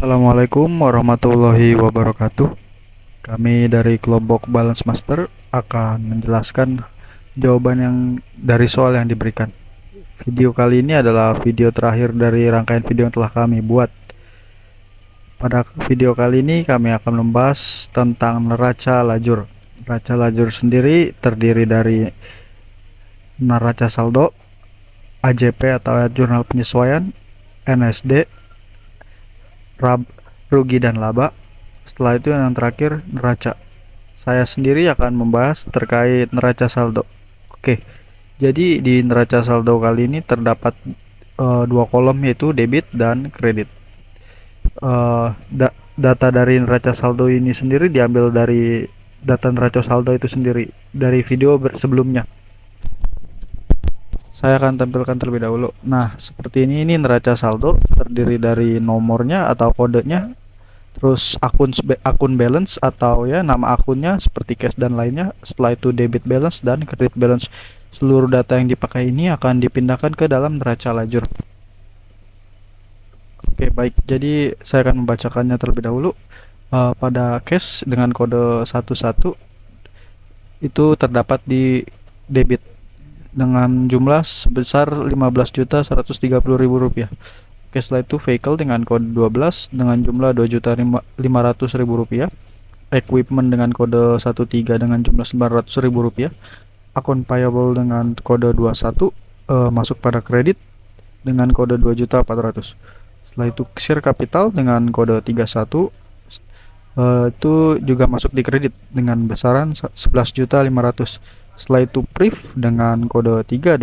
Assalamualaikum warahmatullahi wabarakatuh. Kami dari kelompok Balance Master akan menjelaskan jawaban yang dari soal yang diberikan. Video kali ini adalah video terakhir dari rangkaian video yang telah kami buat. Pada video kali ini kami akan membahas tentang neraca lajur. Neraca lajur sendiri terdiri dari neraca saldo, AJP atau jurnal penyesuaian, NSD, rugi dan laba. Setelah itu yang terakhir neraca. Saya sendiri akan membahas terkait neraca saldo. Oke, jadi di neraca saldo kali ini terdapat dua kolom yaitu debit dan kredit. Data dari neraca saldo ini sendiri diambil dari data neraca saldo itu sendiri dari video sebelumnya. Saya akan tampilkan terlebih dahulu. Nah, seperti ini neraca saldo terdiri dari nomornya atau kodenya, terus akun balance atau ya nama akunnya seperti cash dan lainnya. Setelah itu debit balance dan credit balance. Seluruh data yang dipakai ini akan dipindahkan ke dalam neraca lajur. Oke, baik. Jadi saya akan membacakannya terlebih dahulu. Pada cash dengan kode 11 itu terdapat di debit dengan jumlah sebesar Rp15.130.000. Oke, setelah itu vehicle dengan kode 12 dengan jumlah Rp2.500.000. Equipment dengan kode 13 dengan jumlah Rp900.000. Akun payable dengan kode 21 masuk pada kredit dengan kode 2.400.000. Setelah itu share capital dengan kode 31 itu juga masuk di kredit dengan besaran 11.500.000. Setelah itu pref dengan kode 32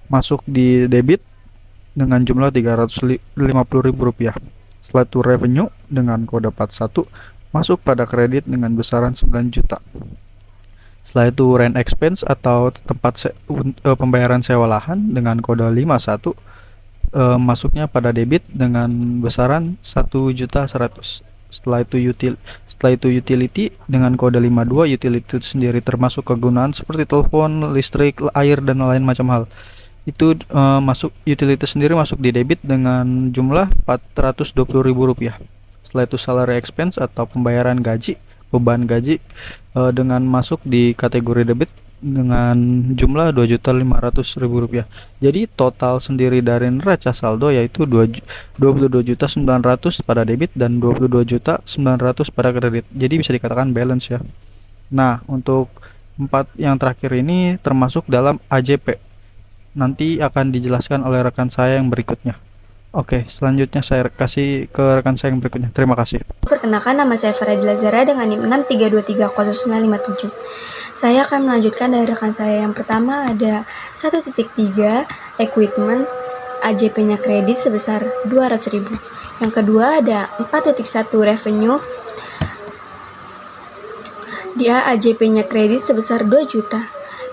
masuk di debit dengan jumlah Rp350.000. Setelah itu revenue dengan kode 41 masuk pada kredit dengan besaran 9 juta. Setelah itu rent expense atau tempat pembayaran sewa lahan dengan kode 51 masuknya pada debit dengan besaran 1.100.000. Setelah itu utility dengan kode 52. Utility itu sendiri termasuk kegunaan seperti telepon, listrik, air dan lain macam hal. Itu masuk utility sendiri masuk di debit dengan jumlah Rp420.000. Setelah itu salary expense atau pembayaran gaji, beban gaji dengan masuk di kategori debit dengan jumlah Rp2.500.000. Jadi total sendiri dari neraca saldo yaitu Rp22.900.000 pada debit dan Rp22.900.000 pada kredit. Jadi bisa dikatakan balance ya. Nah, untuk 4 yang terakhir ini termasuk dalam AJP. Nanti akan dijelaskan oleh rekan saya yang berikutnya. Oke, selanjutnya saya kasih ke rekan saya yang berikutnya. Terima kasih. Perkenalkan, nama saya Faradila Zara dengan NIM 632300957. Saya akan melanjutkan dari rekan saya. Yang pertama ada 1.3 equipment, AJP-nya kredit sebesar 200.000. Yang kedua ada 4.1 revenue, dia AJP-nya kredit sebesar 2 juta.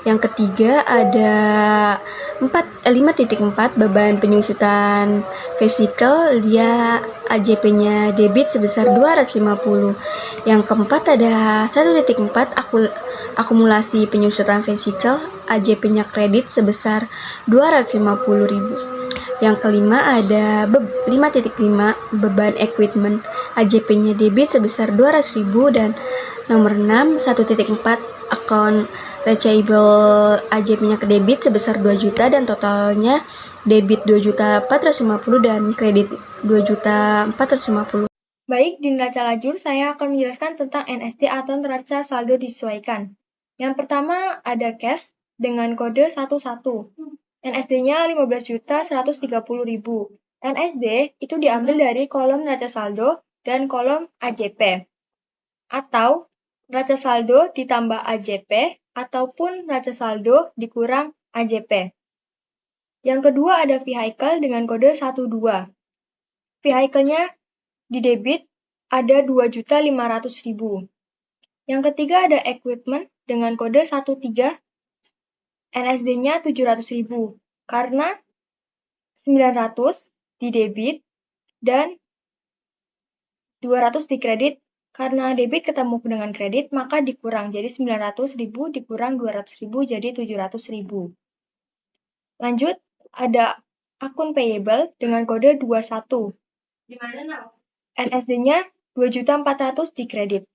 Yang ketiga ada 5.4 beban penyusutan vehicle, dia AJP-nya debit sebesar 250. Yang keempat ada 1.4 akumulasi penyusutan vehicle, AJP-nya kredit sebesar 250.000. Yang kelima ada 5.5 beban equipment, AJP-nya debit sebesar 200.000. Dan nomor 6 1.4 akun receivable, AJP-nya ke debit sebesar 2 juta dan totalnya debit 2.450 dan kredit 2.450. Baik, di neraca lajur saya akan menjelaskan tentang NSD atau neraca saldo disesuaikan. Yang pertama ada cash dengan kode 11. NSD-nya Rp15.130.000. NSD itu diambil dari kolom neraca saldo dan kolom AJP. Atau neraca saldo ditambah AJP ataupun neraca saldo dikurang AJP. Yang kedua ada vehicle dengan kode 12. Vehicle-nya di debit ada Rp2.500.000. Yang ketiga ada equipment dengan kode 13. NSD-nya Rp700.000 karena 900 di debit dan 200 di kredit. Karena debit ketemu dengan kredit, maka dikurang. Jadi 900.000 dikurang 200.000 jadi 700.000. Lanjut, ada akun payable dengan kode 21. NSD-nya 2.400.000 di kredit.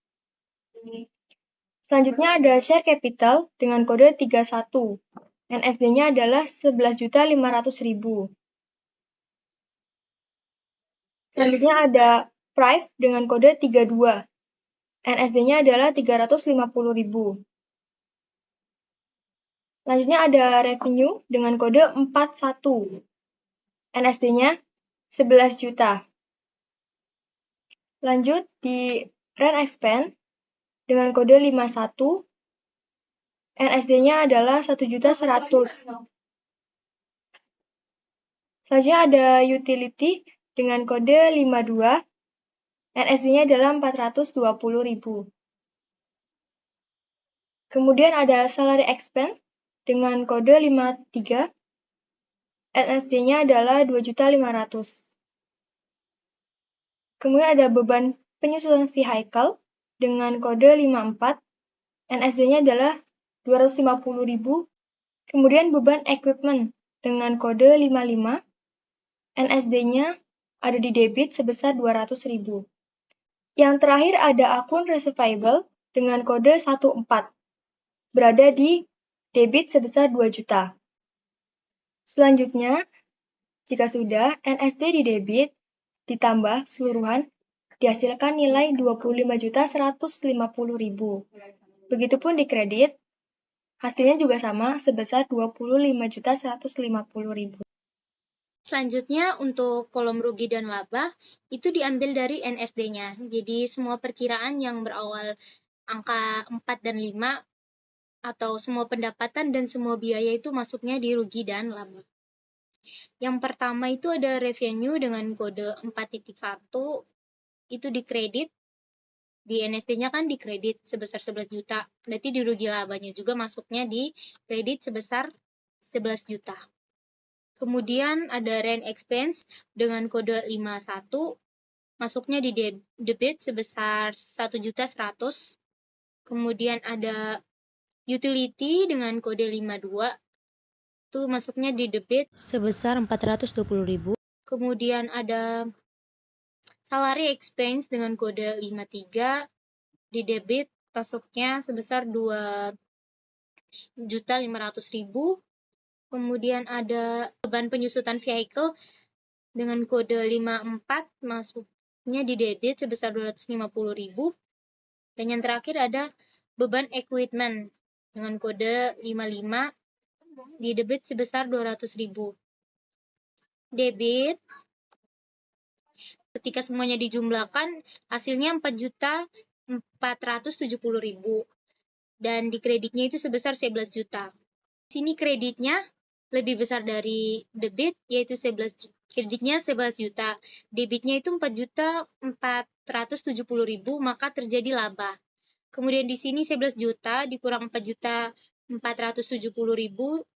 Selanjutnya ada share capital dengan kode 31. NSD-nya adalah 11.500.000. Selanjutnya ada Prive dengan kode 32. NSD-nya adalah 350.000. Selanjutnya ada Revenue dengan kode 41. NSD-nya 11 juta. Lanjut di Rent Expand dengan kode 51. NSD-nya adalah 1.100.000. Selanjutnya ada Utility dengan kode 52. NSD-nya adalah 420.000. Kemudian ada Salary Expense dengan kode 53. NSD-nya adalah 2.500.000. Kemudian ada beban penyusunan vehicle dengan kode 54. NSD-nya adalah 250.000. Kemudian beban equipment dengan kode 55. NSD-nya ada di debit sebesar 200.000. Yang terakhir ada akun receivable dengan kode 14. Berada di debit sebesar 2 juta. Selanjutnya, jika sudah, NSD di debit ditambah keseluruhan dihasilkan nilai 25.150.000. Begitupun di kredit, hasilnya juga sama sebesar 25.150.000. Selanjutnya untuk kolom rugi dan laba itu diambil dari NSD-nya. Jadi semua perkiraan yang berawal angka 4 dan 5 atau semua pendapatan dan semua biaya itu masuknya di rugi dan laba. Yang pertama itu ada revenue dengan kode 4.1 itu dikredit. Di NSD-nya kan dikredit sebesar 11 juta. Berarti di rugi labanya juga masuknya di kredit sebesar 11 juta. Kemudian ada rent expense dengan kode 51 masuknya di debit sebesar 1.100.000. Kemudian ada utility dengan kode 52 itu masuknya di debit sebesar 420.000. Kemudian ada salary expense dengan kode 53 di debit masuknya sebesar 2.500.000. Kemudian ada beban penyusutan vehicle dengan kode 54 masuknya di debit sebesar 250.000. Dan yang terakhir ada beban equipment dengan kode 55 di debit sebesar 200.000. Debit ketika semuanya dijumlahkan hasilnya 4.470.000 dan di kreditnya itu sebesar 11 juta. Sini kreditnya lebih besar dari debit yaitu 11 juta. Kreditnya 11 juta, debitnya itu 4.470.000 maka terjadi laba. Kemudian di sini 11 juta dikurang 4.470.000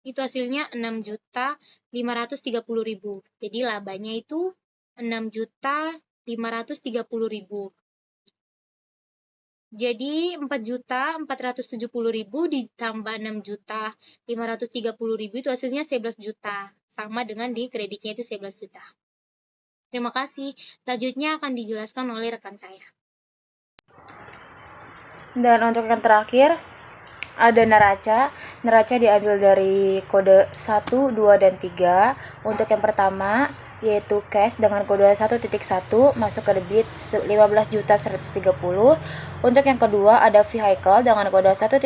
itu hasilnya 6.530.000. Jadi labanya itu 6.530.000. Jadi 4.470.000 ditambah 6.530.000 itu hasilnya 11 juta. Sama dengan di kreditnya itu 11 juta. Terima kasih. Selanjutnya akan dijelaskan oleh rekan saya. Dan untuk yang terakhir ada neraca. Neraca diambil dari kode 1, 2, dan 3. Untuk yang pertama yaitu cash dengan kode 1.1 masuk ke debit 15.130. Untuk yang kedua ada vehicle dengan kode 1.2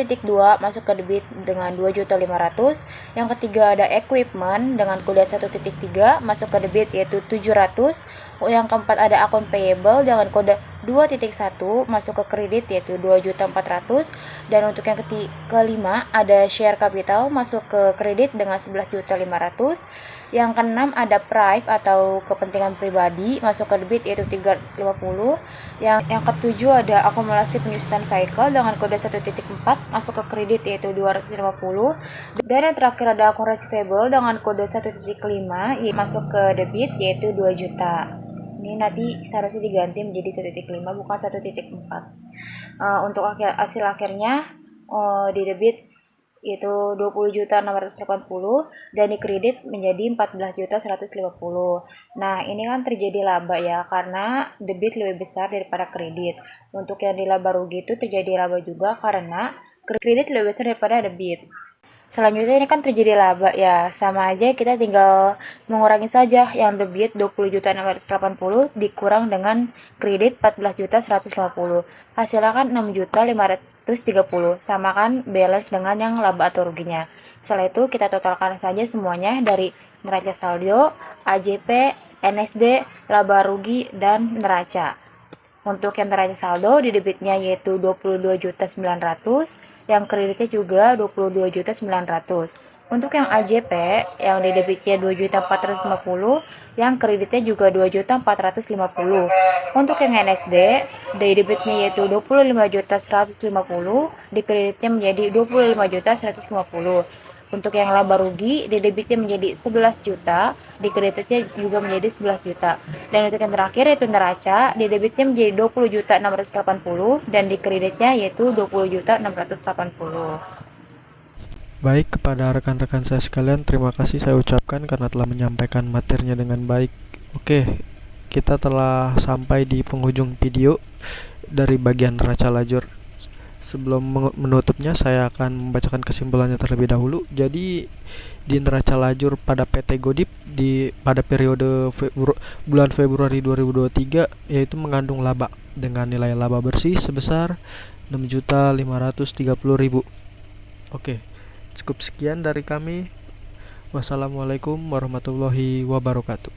masuk ke debit dengan 2.500. Yang ketiga ada equipment dengan kode 1.3 masuk ke debit yaitu 700. Yang keempat ada akun payable dengan kode 2.1 masuk ke kredit yaitu 2.400.000. Dan untuk yang kelima ada share capital masuk ke kredit dengan 11.500.000. Yang keenam ada prive atau kepentingan pribadi masuk ke debit yaitu 350. Yang ketujuh ada akumulasi penyusutan vehicle dengan kode 1.4 masuk ke kredit yaitu 250. Dan yang terakhir ada akun receivable dengan kode 1.5 masuk ke debit yaitu 2 juta. Ini nanti seharusnya diganti menjadi 1.5 bukan 1.4. Untuk hasil akhirnya di debit yaitu 20.680 dan dikredit menjadi 14.150. Nah, ini kan terjadi laba ya karena debit lebih besar daripada kredit. Untuk yang di laba rugi itu terjadi laba juga karena kredit lebih besar daripada debit. Selanjutnya ini kan terjadi laba ya, sama aja kita tinggal mengurangi saja yang debit 20.680 dikurang dengan kredit 14.150. Hasilnya kan 6.530, sama kan balance dengan yang laba atau ruginya. Setelah itu kita totalkan saja semuanya dari neraca saldo, AJP, NSD, laba rugi, dan neraca. Untuk yang neraca saldo di debitnya yaitu 22.900, yang kreditnya juga 22.900. Untuk yang AJP yang di debitnya 2.450, yang kreditnya juga 2.450. Untuk yang NSD di debitnya yaitu 25.150, di kreditnya menjadi 25.150. Untuk yang laba rugi, di debitnya menjadi 11 juta, di kreditnya juga menjadi 11 juta. Dan untuk yang terakhir yaitu neraca, di debitnya menjadi 20.680 dan di kreditnya yaitu 20.680. Baik, kepada rekan-rekan saya sekalian, terima kasih saya ucapkan karena telah menyampaikan materinya dengan baik. Oke, kita telah sampai di penghujung video dari bagian neraca lajur. Sebelum menutupnya, saya akan membacakan kesimpulannya terlebih dahulu. Jadi, di neraca lajur pada PT Godip pada periode bulan Februari 2023 yaitu mengandung laba dengan nilai laba bersih sebesar 6.530.000. Oke, cukup sekian dari kami. Wassalamualaikum warahmatullahi wabarakatuh.